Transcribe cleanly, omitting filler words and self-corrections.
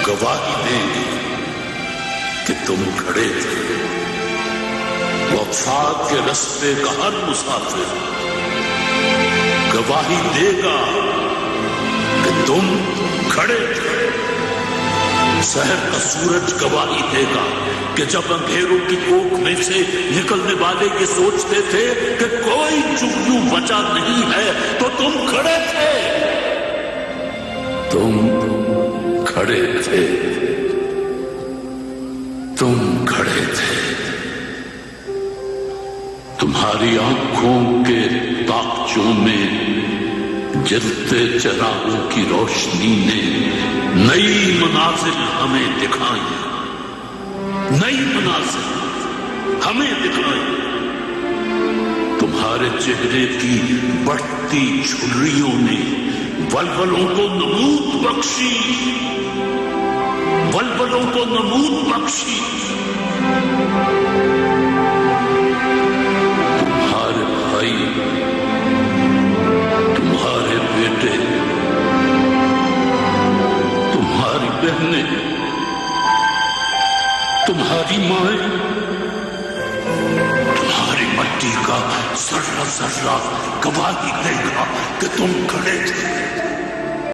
گواہی دیں گے کہ تم کھڑے تھے۔ وفات کے رستے کا ہر مسافر گواہی دے گا کہ تم کھڑے تھے۔ سحر کا سورج گواہی دے گا کہ جب اندھیروں کی کوکھ میں سے نکلنے والے یہ سوچتے تھے کہ کوئی چگنو بچا نہیں ہے تو تم کھڑے تھے۔ تم کھڑے تھے، تم کھڑے تھے۔ تمہاری آنکھوں کے تاقچوں میں جلتے چراغوں کی روشنی نے نئی منازل ہمیں دکھائی، نئی منازل ہمیں دکھائی۔ تمہارے چہرے کی بڑھتی جھریوں نے ولولوں کو نمود بخشی، ولولوں کو نمود بخشی۔ تمہارے بھائی، تمہارے بیٹے، تمہاری بہنیں، تمہاری مائیں، تمہاری مٹی کا ذرہ ذرہ گواہی دے گا کہ تم کھڑے تھے۔